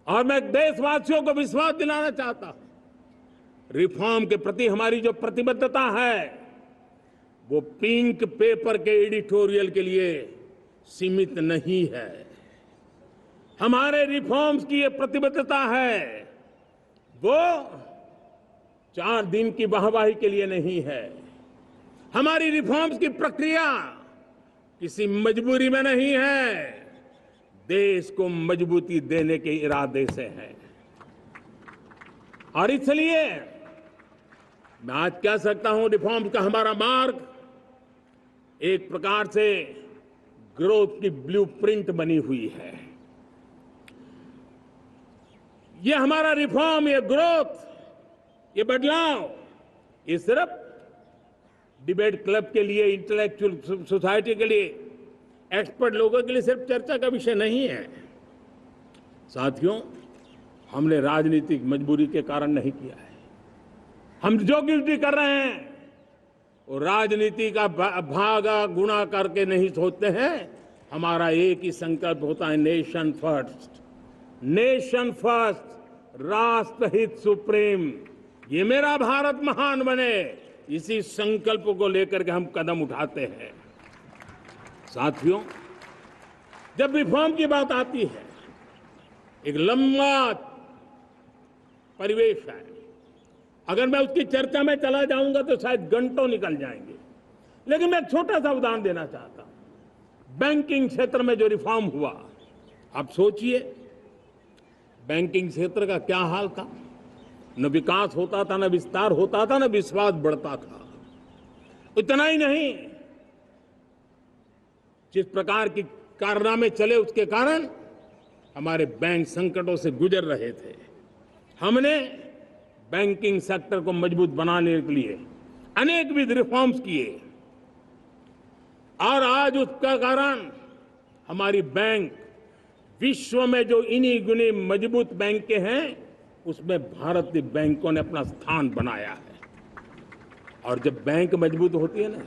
और मैं देशवासियों को विश्वास दिलाना चाहता हूं, रिफॉर्म के प्रति हमारी जो प्रतिबद्धता है वो पिंक पेपर के एडिटोरियल के लिए सीमित नहीं है। हमारे रिफॉर्म्स की ये प्रतिबद्धता है वो 4 दिन की वाहवाही के लिए नहीं है। हमारी रिफॉर्म्स की प्रक्रिया किसी मजबूरी में नहीं है, देश को मजबूती देने के इरादे से है। और इसलिए मैं आज कह सकता हूं, रिफॉर्म का हमारा मार्ग एक प्रकार से ग्रोथ की ब्लूप्रिंट बनी हुई है। ये हमारा रिफॉर्म, ये ग्रोथ, ये बदलाव, ये सिर्फ डिबेट क्लब के लिए, इंटेलेक्चुअल सोसाइटी के लिए, एक्सपर्ट लोगों के लिए सिर्फ चर्चा का विषय नहीं है। साथियों, हमने राजनीतिक मजबूरी के कारण नहीं किया है। हम जो कुछ भी कर रहे हैं वो राजनीति का भागा गुणा करके नहीं सोचते हैं। हमारा एक ही संकल्प होता है, नेशन फर्स्ट, नेशन फर्स्ट, राष्ट्रहित सुप्रीम। ये मेरा भारत महान बने, इसी संकल्प को लेकर के हम कदम उठाते हैं। साथियों, जब रिफॉर्म की बात आती है, एक लंबा परिवेश है। अगर मैं उसकी चर्चा में चला जाऊंगा तो शायद घंटों निकल जाएंगे, लेकिन मैं एक छोटा सा उदाहरण देना चाहता हूं। बैंकिंग क्षेत्र में जो रिफॉर्म हुआ, आप सोचिए बैंकिंग क्षेत्र का क्या हाल था। न विकास होता था, न विस्तार होता था, न विश्वास बढ़ता था। इतना ही नहीं, जिस प्रकार की कारनामे चले उसके कारण हमारे बैंक संकटों से गुजर रहे थे। हमने बैंकिंग सेक्टर को मजबूत बनाने के लिए अनेकविध रिफॉर्म्स किए और आज उसका कारण हमारी बैंक विश्व में जो इन्हीं गुनी मजबूत बैंक के हैं उसमें भारतीय बैंकों ने अपना स्थान बनाया है। और जब बैंक मजबूत होती है ना,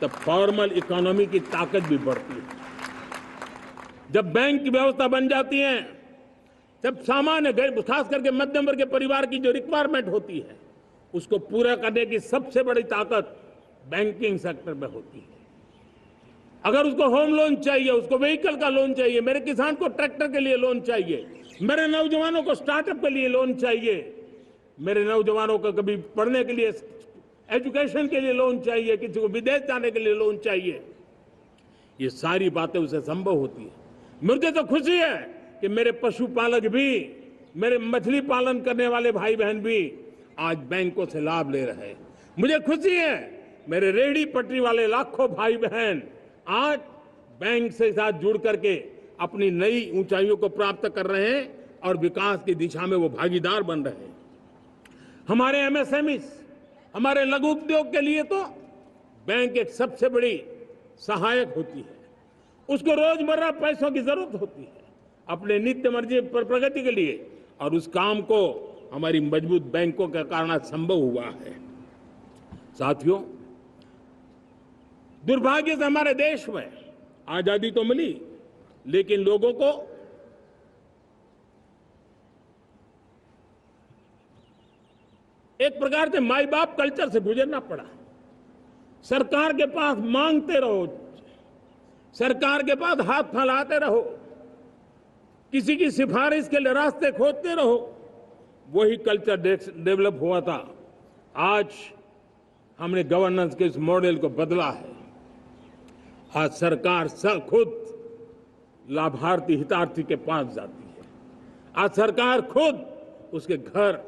तब फॉर्मल इकोनॉमी की ताकत भी बढ़ती है। जब बैंक की व्यवस्था बन जाती है, जब सामान्य खास करके मध्यम वर्ग के परिवार की जो रिक्वायरमेंट होती है उसको पूरा करने की सबसे बड़ी ताकत बैंकिंग सेक्टर में होती है। अगर उसको होम लोन चाहिए, उसको व्हीकल का लोन चाहिए, मेरे किसान को ट्रैक्टर के लिए लोन चाहिए, मेरे नौजवानों को स्टार्टअप के लिए लोन चाहिए, मेरे नौजवानों को कभी पढ़ने के लिए, एजुकेशन के लिए लोन चाहिए, किसी को विदेश जाने के लिए लोन चाहिए, ये सारी बातें उसे संभव होती है। मुझे तो खुशी है कि मेरे पशुपालक भी, मेरे मछली पालन करने वाले भाई बहन भी आज बैंकों से लाभ ले रहे हैं। मुझे खुशी है मेरे रेहड़ी पटरी वाले लाखों भाई बहन आज बैंक से साथ जुड़ करके अपनी नई ऊंचाइयों को प्राप्त कर रहे हैं और विकास की दिशा में वो भागीदार बन रहे हैं। हमारे एमएसएमई, हमारे लघु उद्योग के लिए तो बैंक एक सबसे बड़ी सहायक होती है। उसको रोजमर्रा पैसों की जरूरत होती है अपने नित्य मर्जी पर प्रगति के लिए, और उस काम को हमारी मजबूत बैंकों के कारण संभव हुआ है। साथियों, दुर्भाग्य से हमारे देश में आजादी तो मिली, लेकिन लोगों को एक प्रकार से माई बाप कल्चर से गुजरना पड़ा। सरकार के पास मांगते रहो, सरकार के पास हाथ फैलाते रहो, किसी की सिफारिश के लिए रास्ते खोजते रहो, वही कल्चर डेवलप हुआ था। आज हमने गवर्नेंस के इस मॉडल को बदला है। आज सरकार खुद लाभार्थी हितार्थी के पास जाती है। आज सरकार खुद उसके घर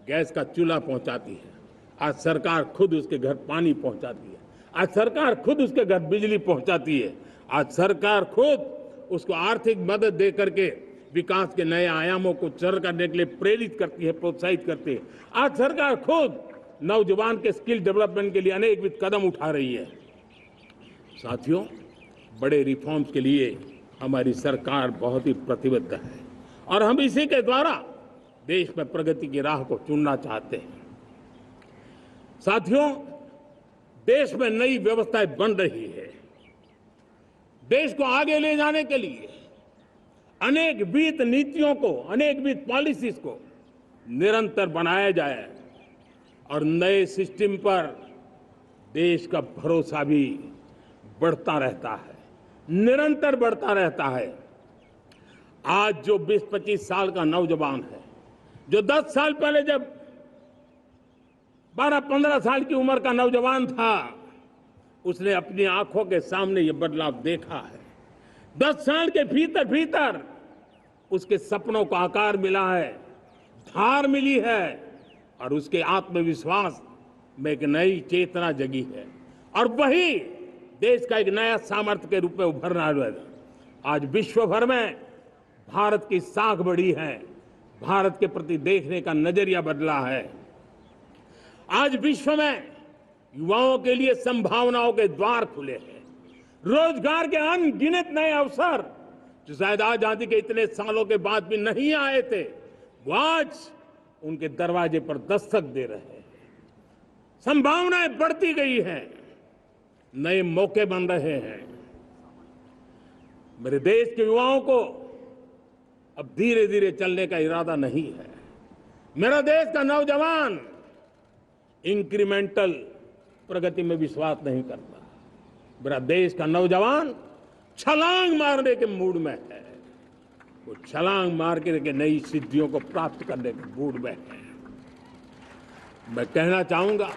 गैस का चूल्हा पहुंचाती है। आज सरकार खुद उसके घर पानी पहुंचाती है। आज सरकार खुद उसके घर बिजली पहुंचाती है। आज सरकार खुद उसको आर्थिक मदद दे करके विकास के नए आयामों को सर करने के लिए प्रेरित करती है, प्रोत्साहित करती है। आज सरकार खुद नौजवान के स्किल डेवलपमेंट के लिए अनेक कदम उठा रही है। साथियों, बड़े रिफॉर्म्स के लिए हमारी सरकार बहुत ही प्रतिबद्ध है और हम इसी के द्वारा देश में प्रगति की राह को चुनना चाहते हैं। साथियों, देश में नई व्यवस्थाएं बन रही है। देश को आगे ले जाने के लिए अनेक वित्त नीतियों को, अनेक वित्त पॉलिसीज को निरंतर बनाया जाए और नए सिस्टम पर देश का भरोसा भी बढ़ता रहता है, निरंतर बढ़ता रहता है। आज जो 20-25 साल का नौजवान है, जो 10 साल पहले जब 12-15 साल की उम्र का नौजवान था, उसने अपनी आंखों के सामने ये बदलाव देखा है। 10 साल के भीतर भीतर उसके सपनों को आकार मिला है, धार मिली है और उसके आत्मविश्वास में एक नई चेतना जगी है और वही देश का एक नया सामर्थ्य के रूप में उभरना है। आज विश्व भर में भारत की साख बढ़ी है, भारत के प्रति देखने का नजरिया बदला है। आज विश्व में युवाओं के लिए संभावनाओं के द्वार खुले हैं, रोजगार के अनगिनत नए अवसर जो शायद आजादी के इतने सालों के बाद भी नहीं आए थे, वो आज उनके दरवाजे पर दस्तक दे रहे हैं। संभावनाएं बढ़ती गई हैं, नए मौके बन रहे हैं। मेरे देश के युवाओं को अब धीरे धीरे चलने का इरादा नहीं है। मेरा देश का नौजवान इंक्रीमेंटल प्रगति में विश्वास नहीं करता। मेरा देश का नौजवान छलांग मारने के मूड में है, वो छलांग मार के नई सिद्धियों को प्राप्त करने के मूड में है। मैं कहना चाहूंगा,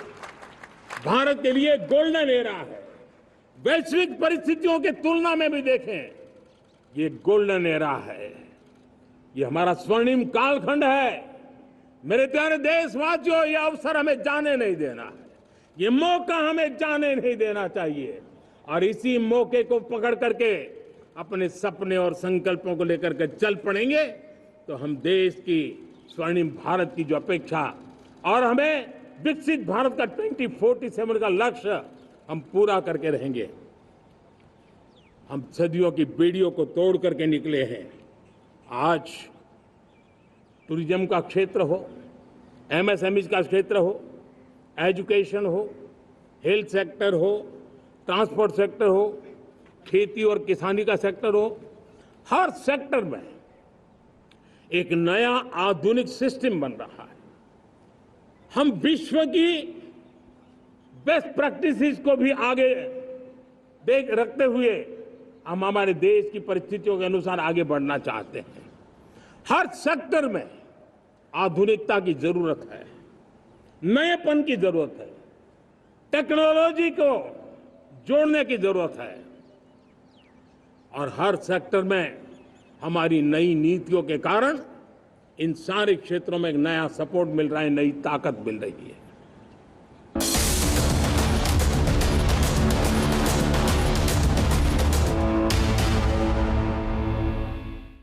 भारत के लिए गोल्डन एरा है। वैश्विक परिस्थितियों की तुलना में भी देखें, ये गोल्डन एरा है, ये हमारा स्वर्णिम कालखंड है। मेरे प्यारे देशवासियों, ये अवसर हमें जाने नहीं देना है, ये मौका हमें जाने नहीं देना चाहिए और इसी मौके को पकड़ करके अपने सपने और संकल्पों को लेकर के चल पड़ेंगे तो हम देश की स्वर्णिम भारत की जो अपेक्षा और हमें विकसित भारत का 2047 का लक्ष्य हम पूरा करके रहेंगे। हम सदियों की बेड़ियों को तोड़ करके निकले हैं। आज टूरिज्म का क्षेत्र हो, एमएसएमई का क्षेत्र हो, एजुकेशन हो, हेल्थ सेक्टर हो, ट्रांसपोर्ट सेक्टर हो, खेती और किसानी का सेक्टर हो, हर सेक्टर में एक नया आधुनिक सिस्टम बन रहा है। हम विश्व की बेस्ट प्रैक्टिसेस को भी आगे देख रखते हुए हम हमारे देश की परिस्थितियों के अनुसार आगे बढ़ना चाहते हैं। हर सेक्टर में आधुनिकता की जरूरत है, नएपन की जरूरत है, टेक्नोलॉजी को जोड़ने की जरूरत है और हर सेक्टर में हमारी नई नीतियों के कारण इन सारे क्षेत्रों में एक नया सपोर्ट मिल रहा है, नई ताकत मिल रही है।